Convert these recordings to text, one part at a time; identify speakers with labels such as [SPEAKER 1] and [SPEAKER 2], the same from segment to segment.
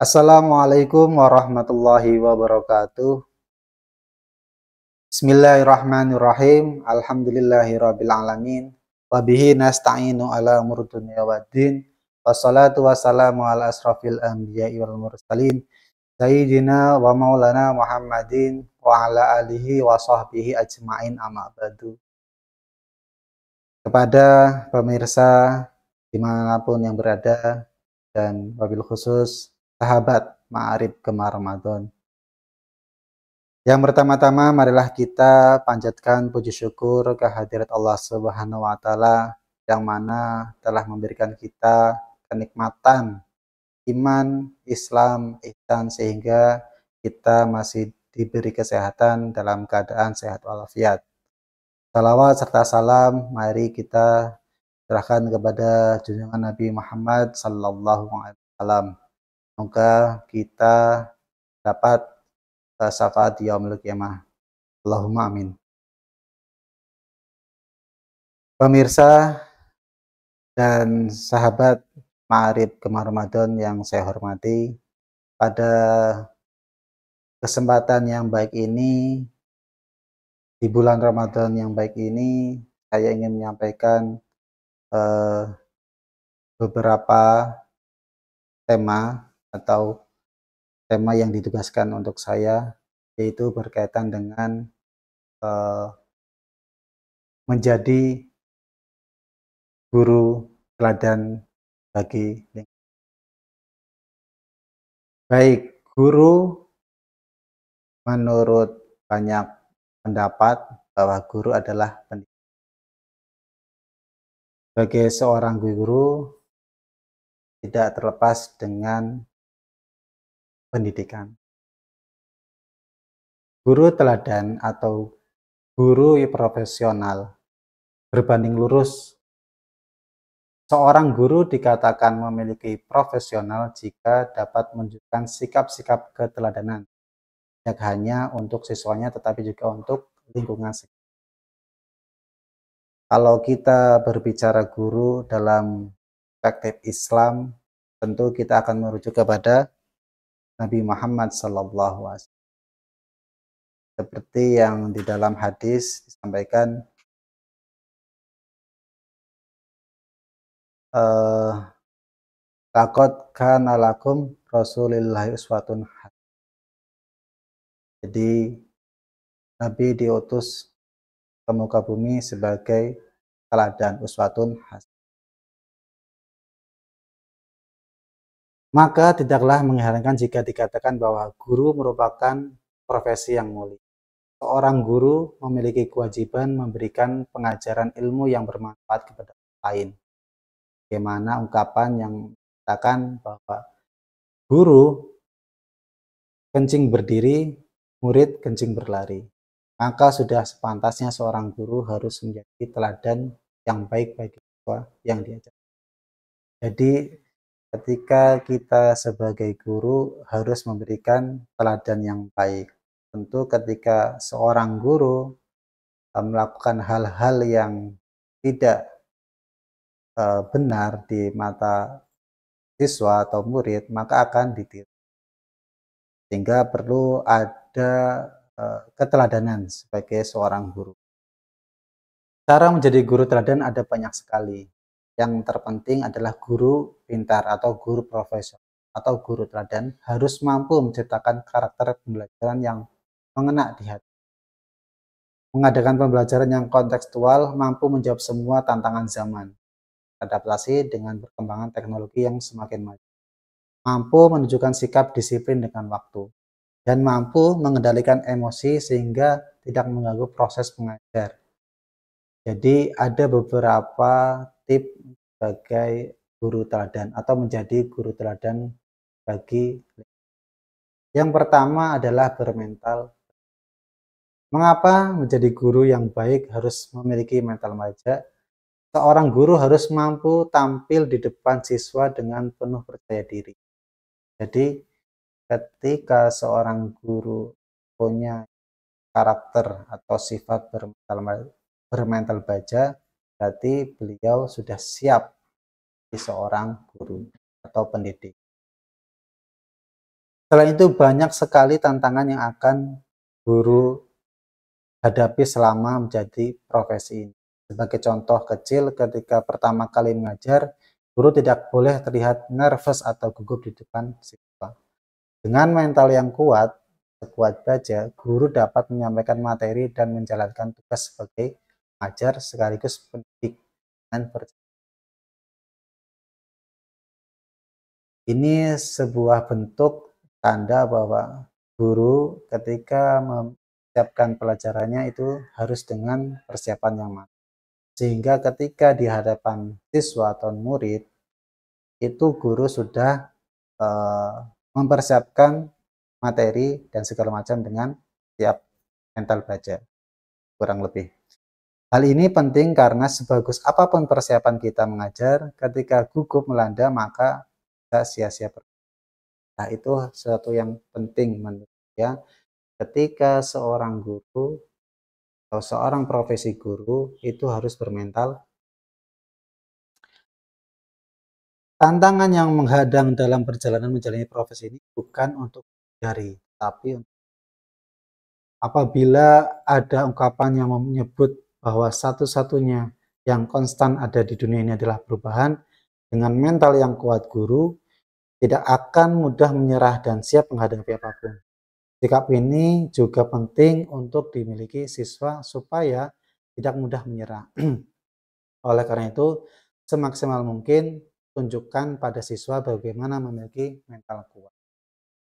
[SPEAKER 1] Assalamualaikum warahmatullahi wabarakatuh. Bismillahirrahmanirrahim. Alhamdulillahirabbil alamin. Wa bihi nasta'inu ala umuri dunya waddin. Wassalatu wassalamu ala asrafil anbiya'i wal mursalin. Sayyidina wa maulana Muhammadin wa ala alihi wa sahbihi ajma'in amma ba'du. Kepada pemirsa dimanapun yang berada dan wabil khusus sahabat Ma'arif Gemar Ramadan. Yang pertama-tama marilah kita panjatkan puji syukur kehadirat Allah Subhanahu wa taala yang mana telah memberikan kita kenikmatan iman, Islam, ihsan sehingga kita masih diberi kesehatan dalam keadaan sehat walafiat. Salawat serta salam mari kita serahkan kepada junjungan Nabi Muhammad sallallahu alaihi wasallam. Semoga kita dapat syafaat di yaumil qiyamah. Allahumma amin. Pemirsa dan sahabat Ma'arif Gemar Ramadan yang saya hormati, pada kesempatan yang baik ini, di bulan Ramadan yang baik ini, saya ingin menyampaikan beberapa tema atau tema yang ditugaskan untuk saya, yaitu berkaitan dengan menjadi guru teladan bagi lingkungan. Baik, guru menurut banyak pendapat bahwa guru adalah pendidik. Sebagai seorang guru tidak terlepas dengan pendidikan. Guru teladan atau guru profesional berbanding lurus. Seorang guru dikatakan memiliki profesional jika dapat menunjukkan sikap-sikap keteladanan, tidak hanya untuk siswanya tetapi juga untuk lingkungan sekitar. Kalau kita berbicara guru dalam perspektif Islam, tentu kita akan merujuk kepada Nabi Muhammad SAW. Seperti yang di dalam hadis disampaikan, laqad kana lakum rasulillahi uswatun hasanah. Jadi Nabi diutus ke muka bumi sebagai teladan, uswatun hasanah. Maka tidaklah mengherankan jika dikatakan bahwa guru merupakan profesi yang mulia. Seorang guru memiliki kewajiban memberikan pengajaran ilmu yang bermanfaat kepada orang lain. Bagaimana ungkapan yang mengatakan bahwa guru kencing berdiri, murid kencing berlari. Maka sudah sepantasnya seorang guru harus menjadi teladan yang baik bagi siswa yang diajar. Jadi ketika kita sebagai guru harus memberikan teladan yang baik. Tentu ketika seorang guru melakukan hal-hal yang tidak benar di mata siswa atau murid, maka akan ditiru. Sehingga perlu ada keteladanan sebagai seorang guru. Cara menjadi guru teladan ada banyak sekali. Yang terpenting adalah guru pintar atau guru profesional atau guru teladan harus mampu menciptakan karakter pembelajaran yang mengena di hati. Mengadakan pembelajaran yang kontekstual, mampu menjawab semua tantangan zaman. Adaptasi dengan perkembangan teknologi yang semakin maju. Mampu menunjukkan sikap disiplin dengan waktu. Dan mampu mengendalikan emosi sehingga tidak mengganggu proses mengajar. Jadi ada beberapa tips sebagai guru teladan atau menjadi guru teladan bagi. Yang pertama adalah bermental. Mengapa menjadi guru yang baik harus memiliki mental baja? Seorang guru harus mampu tampil di depan siswa dengan penuh percaya diri. Jadi ketika seorang guru punya karakter atau sifat bermental baja, berarti beliau sudah siap di seorang guru atau pendidik. Selain itu banyak sekali tantangan yang akan guru hadapi selama menjadi profesi ini. Sebagai contoh kecil, ketika pertama kali mengajar, guru tidak boleh terlihat nervous atau gugup di depan siswa. Dengan mental yang kuat, sekuat baja, guru dapat menyampaikan materi dan menjalankan tugas sebagai pengajar sekaligus pendidik dengan percaya. Ini sebuah bentuk tanda bahwa guru ketika mempersiapkan pelajarannya itu harus dengan persiapan yang matang. Sehingga ketika di hadapan siswa atau murid, itu guru sudah mempersiapkan materi dan segala macam dengan siap mental baja, kurang lebih. Hal ini penting karena sebagus apapun persiapan kita mengajar, ketika gugup melanda maka kita sia-sia. Nah, itu sesuatu yang penting menurut saya ketika seorang guru atau seorang profesi guru itu harus bermental. Tantangan yang menghadang dalam perjalanan menjalani profesi ini bukan untuk dihindari, tapi apabila ada ungkapan yang menyebut bahwa satu-satunya yang konstan ada di dunia ini adalah perubahan, dengan mental yang kuat guru tidak akan mudah menyerah dan siap menghadapi apapun. Sikap ini juga penting untuk dimiliki siswa supaya tidak mudah menyerah. Oleh karena itu, semaksimal mungkin tunjukkan pada siswa bagaimana memiliki mental kuat.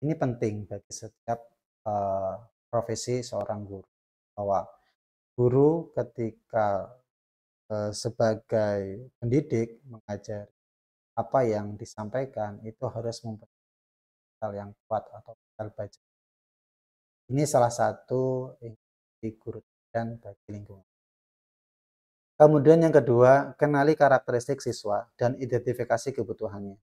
[SPEAKER 1] Ini penting bagi setiap profesi seorang guru, bahwa guru ketika sebagai pendidik mengajar apa yang disampaikan itu harus mempunyai mental yang kuat atau mental baja. Ini salah satu di guru dan bagi lingkungan. Kemudian yang kedua, kenali karakteristik siswa dan identifikasi kebutuhannya.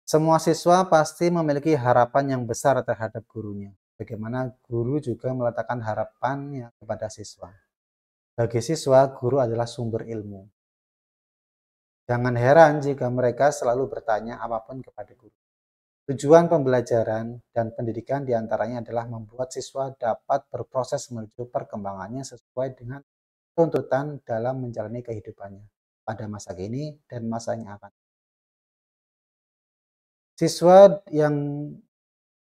[SPEAKER 1] Semua siswa pasti memiliki harapan yang besar terhadap gurunya. Bagaimana guru juga meletakkan harapannya kepada siswa. Bagi siswa, guru adalah sumber ilmu. Jangan heran jika mereka selalu bertanya apapun kepada guru. Tujuan pembelajaran dan pendidikan diantaranya adalah membuat siswa dapat berproses menuju perkembangannya sesuai dengan tuntutan dalam menjalani kehidupannya pada masa kini dan masa yang akan. Siswa yang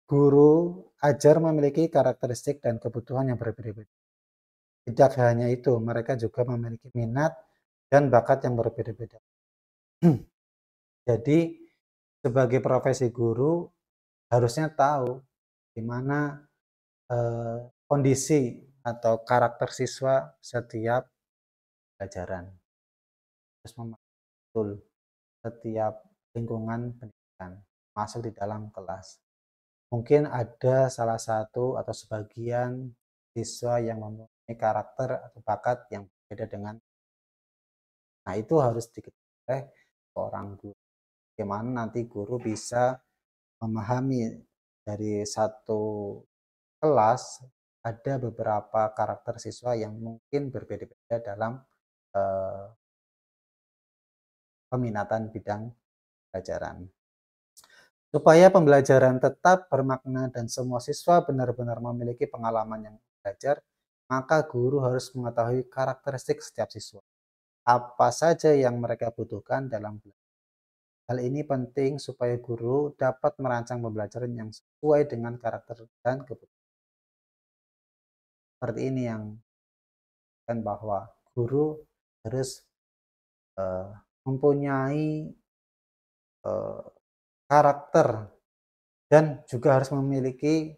[SPEAKER 1] guru ajar memiliki karakteristik dan kebutuhan yang berbeda-beda. Tidak hanya itu, mereka juga memiliki minat dan bakat yang berbeda-beda. Jadi, sebagai profesi guru harusnya tahu di mana kondisi atau karakter siswa setiap pelajaran. Terus memantau setiap lingkungan pendidikan masuk di dalam kelas. Mungkin ada salah satu atau sebagian siswa yang mempunyai karakter atau bakat yang berbeda dengan. Nah, itu harus diketahui oleh seorang guru. Bagaimana nanti guru bisa memahami dari satu kelas ada beberapa karakter siswa yang mungkin berbeda-beda dalam peminatan bidang pelajaran. Supaya pembelajaran tetap bermakna dan semua siswa benar-benar memiliki pengalaman yang belajar, maka guru harus mengetahui karakteristik setiap siswa. Apa saja yang mereka butuhkan dalam belajar. Hal ini penting supaya guru dapat merancang pembelajaran yang sesuai dengan karakter dan kebutuhan. Seperti ini yang kan bahwa guru harus mempunyai karakter dan juga harus memiliki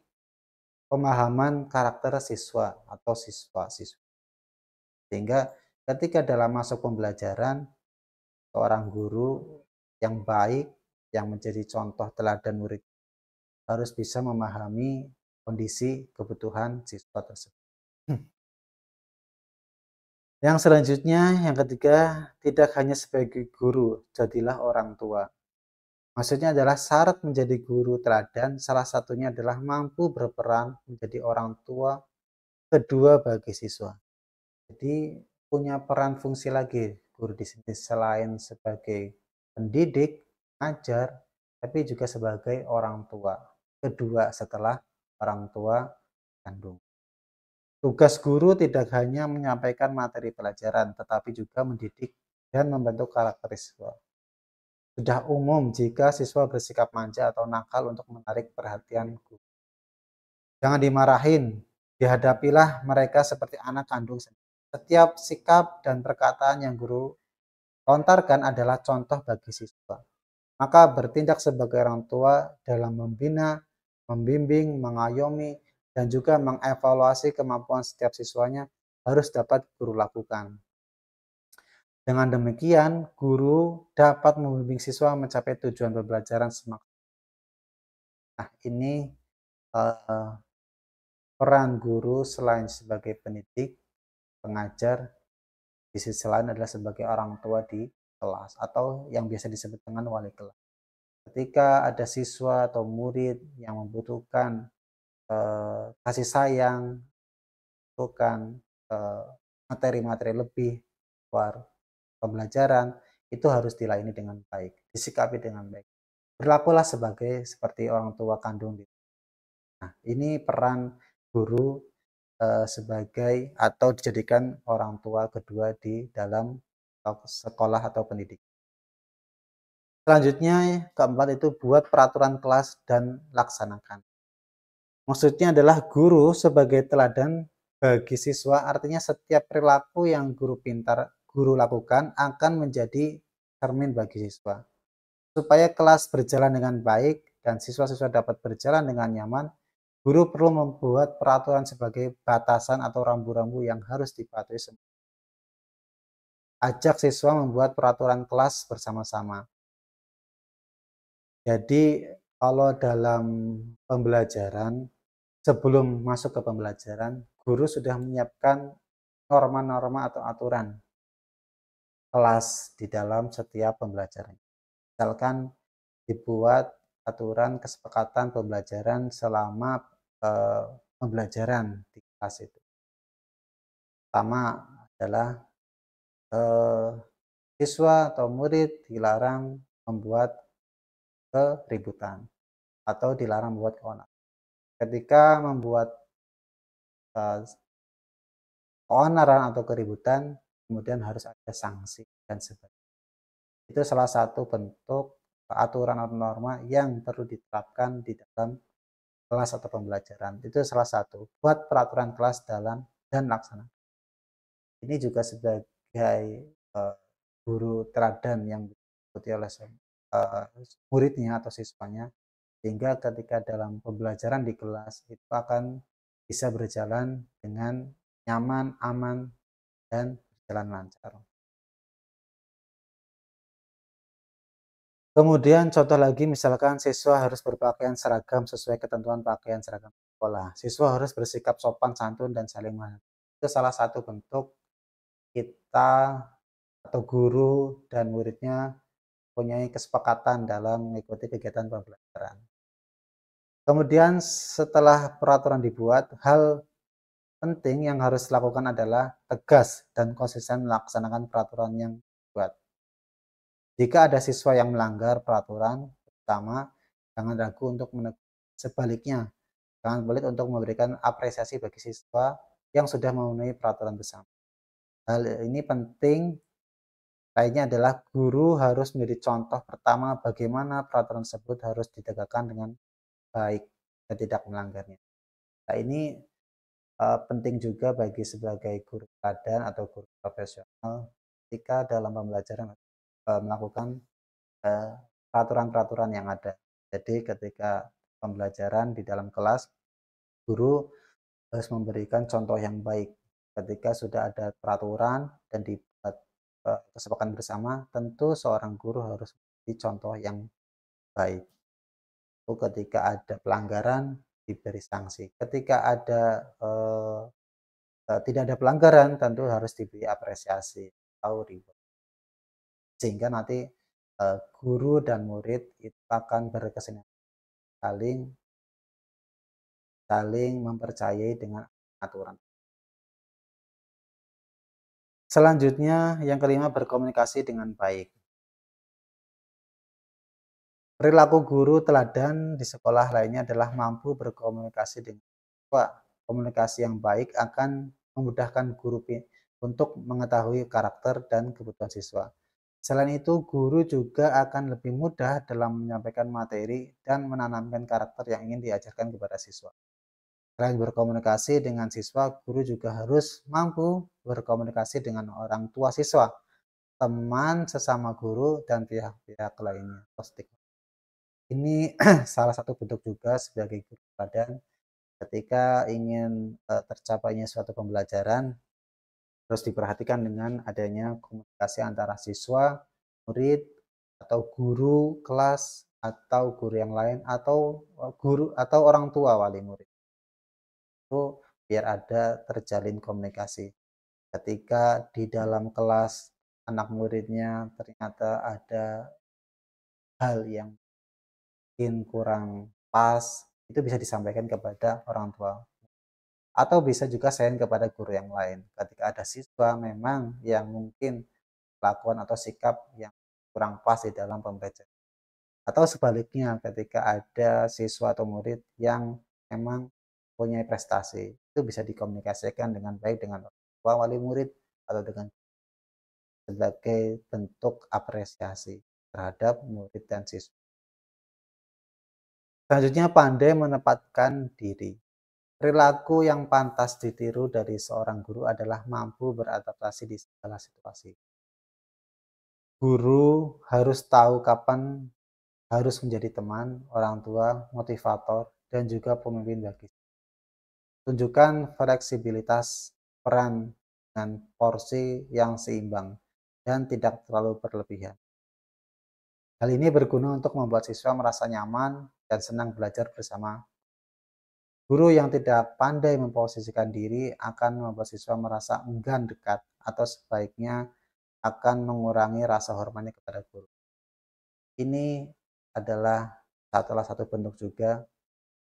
[SPEAKER 1] pemahaman karakter siswa atau siswa-siswa. Sehingga ketika dalam masuk pembelajaran, seorang guru yang baik, yang menjadi contoh teladan murid, harus bisa memahami kondisi kebutuhan siswa tersebut. Yang selanjutnya, yang ketiga, tidak hanya sebagai guru, jadilah orang tua. Maksudnya adalah syarat menjadi guru teladan, salah satunya adalah mampu berperan menjadi orang tua kedua bagi siswa. Jadi punya peran fungsi lagi guru di sini selain sebagai pendidik, pengajar, tapi juga sebagai orang tua kedua setelah orang tua kandung. Tugas guru tidak hanya menyampaikan materi pelajaran, tetapi juga mendidik dan membentuk karakter siswa. Sudah umum jika siswa bersikap manja atau nakal untuk menarik perhatian guru. Jangan dimarahin, dihadapilah mereka seperti anak kandung sendiri. Setiap sikap dan perkataan yang guru lontarkan adalah contoh bagi siswa. Maka bertindak sebagai orang tua dalam membina, membimbing, mengayomi, dan juga mengevaluasi kemampuan setiap siswanya harus dapat guru lakukan. Dengan demikian, guru dapat membimbing siswa mencapai tujuan pembelajaran semaksimal. Nah, ini peran guru selain sebagai pendidik, pengajar, di sisi lain adalah sebagai orang tua di kelas atau yang biasa disebut dengan wali kelas. Ketika ada siswa atau murid yang membutuhkan kasih sayang, membutuhkan materi-materi lebih luar pembelajaran, itu harus dilayani dengan baik, disikapi dengan baik. Berlakulah seperti orang tua kandung. Nah, ini peran guru sebagai atau dijadikan orang tua kedua di dalam sekolah atau pendidikan. Selanjutnya, keempat itu buat peraturan kelas dan laksanakan. Maksudnya adalah guru sebagai teladan bagi siswa, artinya setiap perilaku yang guru lakukan akan menjadi cermin bagi siswa. Supaya kelas berjalan dengan baik dan siswa-siswa dapat berjalan dengan nyaman, guru perlu membuat peraturan sebagai batasan atau rambu-rambu yang harus dipatuhi semua. Ajak siswa membuat peraturan kelas bersama-sama. Jadi kalau dalam pembelajaran, sebelum masuk ke pembelajaran, guru sudah menyiapkan norma-norma atau aturan kelas di dalam setiap pembelajaran. Misalkan dibuat aturan kesepakatan pembelajaran selama pembelajaran di kelas itu. Pertama adalah siswa atau murid dilarang membuat keributan atau dilarang membuat keonaran. Ketika membuat keonaran atau keributan, kemudian harus ada sanksi dan sebagainya. Itu salah satu bentuk aturan atau norma yang perlu diterapkan di dalam kelas atau pembelajaran. Itu salah satu. Buat peraturan kelas dan laksanakan. Ini juga sebagai guru teladan yang diikuti oleh muridnya atau siswanya, sehingga ketika dalam pembelajaran di kelas itu akan bisa berjalan dengan nyaman, aman, dan berjalan lancar. Kemudian contoh lagi misalkan siswa harus berpakaian seragam sesuai ketentuan pakaian seragam sekolah. Siswa harus bersikap sopan, santun, dan saling menghargai. Itu salah satu bentuk kita atau guru dan muridnya mempunyai kesepakatan dalam mengikuti kegiatan pembelajaran. Kemudian setelah peraturan dibuat, hal penting yang harus dilakukan adalah tegas dan konsisten melaksanakan peraturan yang dibuat. Jika ada siswa yang melanggar peraturan, pertama, jangan ragu untuk menegur. Sebaliknya, jangan pelit untuk memberikan apresiasi bagi siswa yang sudah memenuhi peraturan bersama. Hal ini penting. Lainnya adalah guru harus menjadi contoh pertama bagaimana peraturan tersebut harus ditegakkan dengan baik dan tidak melanggarnya. Nah, ini penting juga bagi sebagai guru teladan atau guru profesional ketika dalam pembelajaran melakukan peraturan-peraturan yang ada. Jadi ketika pembelajaran di dalam kelas, guru harus memberikan contoh yang baik. Ketika sudah ada peraturan dan dibuat kesepakatan bersama, tentu seorang guru harus memberi contoh yang baik. Ketika ada pelanggaran, diberi sanksi. Ketika tidak ada pelanggaran, tentu harus diberi apresiasi atau reward. Sehingga nanti guru dan murid itu akan berkesinambungan, saling mempercayai dengan aturan. Selanjutnya, yang kelima, berkomunikasi dengan baik. Perilaku guru teladan di sekolah lainnya adalah mampu berkomunikasi dengan siswa. Komunikasi yang baik akan memudahkan guru untuk mengetahui karakter dan kebutuhan siswa. Selain itu, guru juga akan lebih mudah dalam menyampaikan materi dan menanamkan karakter yang ingin diajarkan kepada siswa. Selain berkomunikasi dengan siswa, guru juga harus mampu berkomunikasi dengan orang tua siswa, teman sesama guru, dan pihak-pihak lainnya. Ini salah satu bentuk juga sebagai guru teladan ketika ingin tercapainya suatu pembelajaran, terus diperhatikan dengan adanya komunikasi antara siswa, murid, atau guru kelas, atau guru yang lain, atau guru atau orang tua wali murid. Itu biar ada terjalin komunikasi. Ketika di dalam kelas anak muridnya ternyata ada hal yang mungkin kurang pas, itu bisa disampaikan kepada orang tua. Atau bisa juga share kepada guru yang lain. Ketika ada siswa memang yang mungkin kelakuan atau sikap yang kurang pas di dalam pembelajaran. Atau sebaliknya ketika ada siswa atau murid yang memang punya prestasi, itu bisa dikomunikasikan dengan baik dengan orang tua wali murid atau dengan sebagai bentuk apresiasi terhadap murid dan siswa. Selanjutnya pandai menempatkan diri. Perilaku yang pantas ditiru dari seorang guru adalah mampu beradaptasi di segala situasi. Guru harus tahu kapan harus menjadi teman, orang tua, motivator, dan juga pemimpin bagi. Tunjukkan fleksibilitas peran dengan porsi yang seimbang dan tidak terlalu berlebihan. Hal ini berguna untuk membuat siswa merasa nyaman dan senang belajar bersama. Guru yang tidak pandai memposisikan diri akan membuat siswa merasa enggan dekat atau sebaiknya akan mengurangi rasa hormatnya kepada guru. Ini adalah salah satu bentuk juga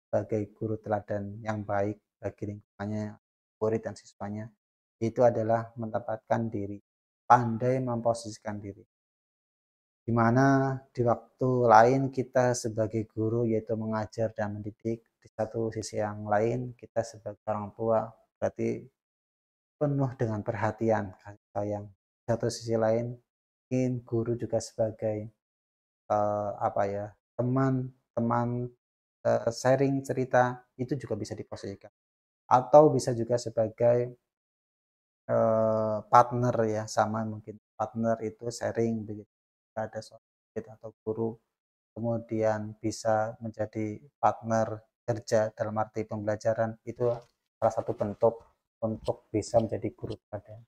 [SPEAKER 1] sebagai guru teladan yang baik bagi lingkungannya, murid dan siswanya, itu adalah menempatkan diri, pandai memposisikan diri. Di mana di waktu lain kita sebagai guru yaitu mengajar dan mendidik, di satu sisi yang lain kita sebagai orang tua berarti penuh dengan perhatian, kasih sayang. Di satu sisi lain mungkin guru juga sebagai apa ya, teman-teman sharing cerita itu juga bisa diposisikan. Atau bisa juga sebagai partner ya, sama mungkin partner itu sharing begitu. Ada seorang murid atau guru kemudian bisa menjadi partner kerja dalam arti pembelajaran, itu salah satu bentuk untuk bisa menjadi guru teladan.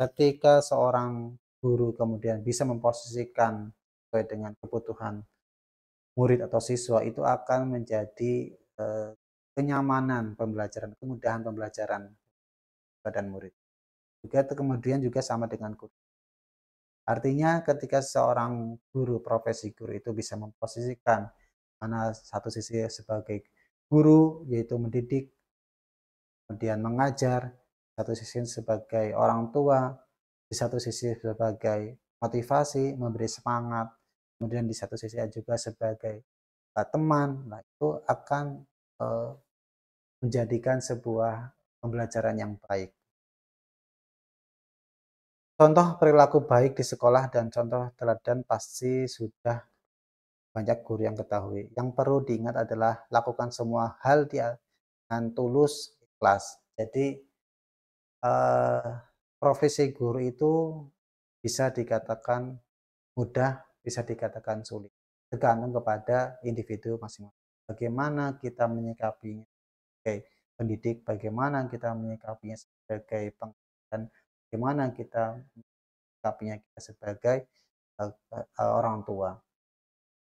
[SPEAKER 1] Ketika seorang guru kemudian bisa memposisikan sesuai dengan kebutuhan murid atau siswa, itu akan menjadi kenyamanan pembelajaran, kemudahan pembelajaran dan murid. Juga kemudian juga sama dengan guru. Artinya ketika seorang guru, profesi guru itu bisa memposisikan mana satu sisi sebagai guru yaitu mendidik, kemudian mengajar, satu sisi sebagai orang tua, di satu sisi sebagai motivasi, memberi semangat, kemudian di satu sisi juga sebagai teman. Nah, itu akan menjadikan sebuah pembelajaran yang baik. Contoh perilaku baik di sekolah dan contoh teladan pasti sudah banyak guru yang ketahui. Yang perlu diingat adalah lakukan semua hal dengan tulus, ikhlas. Jadi eh, profesi guru itu bisa dikatakan mudah, bisa dikatakan sulit. Tergantung kepada individu masing-masing. Bagaimana kita menyikapinya sebagai pendidik, bagaimana kita menyikapinya sebagai pengajar, dan bagaimana kita menyikapinya kita sebagai orang tua.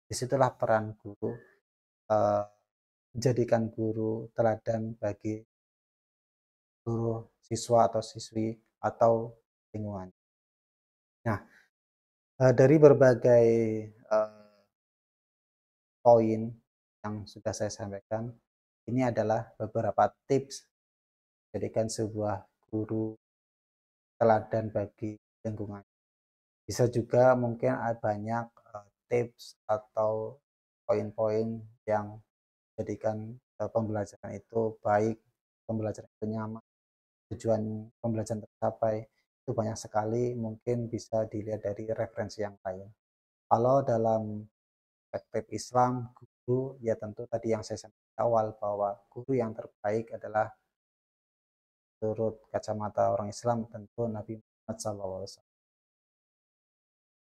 [SPEAKER 1] Disitulah peran guru, menjadikan guru teladan bagi seluruh siswa atau siswi atau lingkungan. Nah, dari berbagai poin yang sudah saya sampaikan, ini adalah beberapa tips menjadikan sebuah guru teladan bagi lingkungan. Bisa juga mungkin ada banyak tips atau poin-poin yang jadikan pembelajaran itu baik, pembelajaran itu nyaman, tujuan pembelajaran tercapai, itu banyak sekali, mungkin bisa dilihat dari referensi yang lain. Kalau dalam perspektif Islam, guru ya tentu tadi yang saya sampaikan di awal bahwa guru yang terbaik adalah menurut kacamata orang Islam tentu Nabi Muhammad SAW.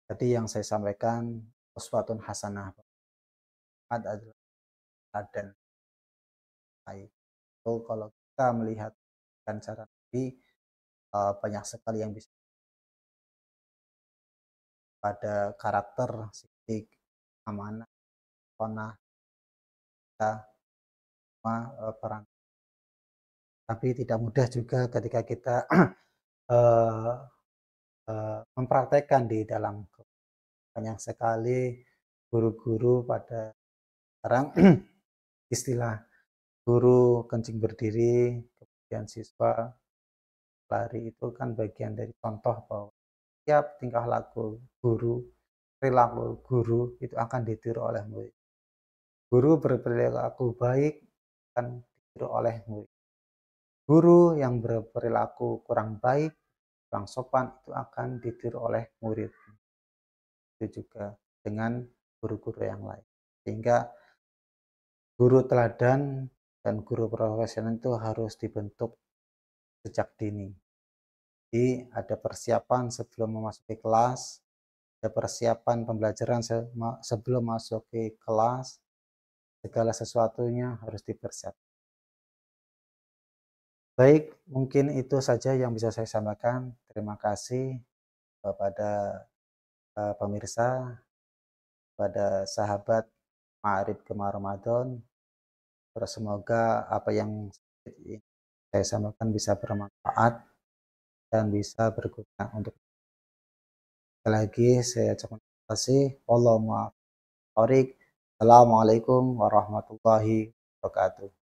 [SPEAKER 1] Tadi yang saya sampaikan uswatun hasanah adalah dan baik. So, kalau kita melihat dan cara Nabi, banyak sekali yang bisa pada karakter, sifat, amanah, konah, kita semua peran. Tapi tidak mudah juga ketika kita uh, mempraktekkan di dalam banyak sekali guru-guru pada sekarang istilah guru kencing berdiri, kemudian siswa lari itu kan bagian dari contoh bahwa setiap tingkah laku guru, perilaku guru itu akan ditiru oleh murid. Guru berperilaku baik akan ditiru oleh murid. Guru yang berperilaku kurang baik, kurang sopan itu akan ditiru oleh murid. Itu juga dengan guru-guru yang lain. Sehingga guru teladan dan guru profesional itu harus dibentuk sejak dini. Jadi ada persiapan sebelum memasuki kelas, ada persiapan pembelajaran sebelum masuk ke kelas, segala sesuatunya harus dipersiapkan. Baik, mungkin itu saja yang bisa saya sampaikan. Terima kasih kepada pemirsa, kepada sahabat Ma'arif Gemar Ramadan. Semoga apa yang saya sampaikan bisa bermanfaat dan bisa berguna untuk. Sekali lagi saya ucapkan terima kasih. Assalamualaikum warahmatullahi wabarakatuh.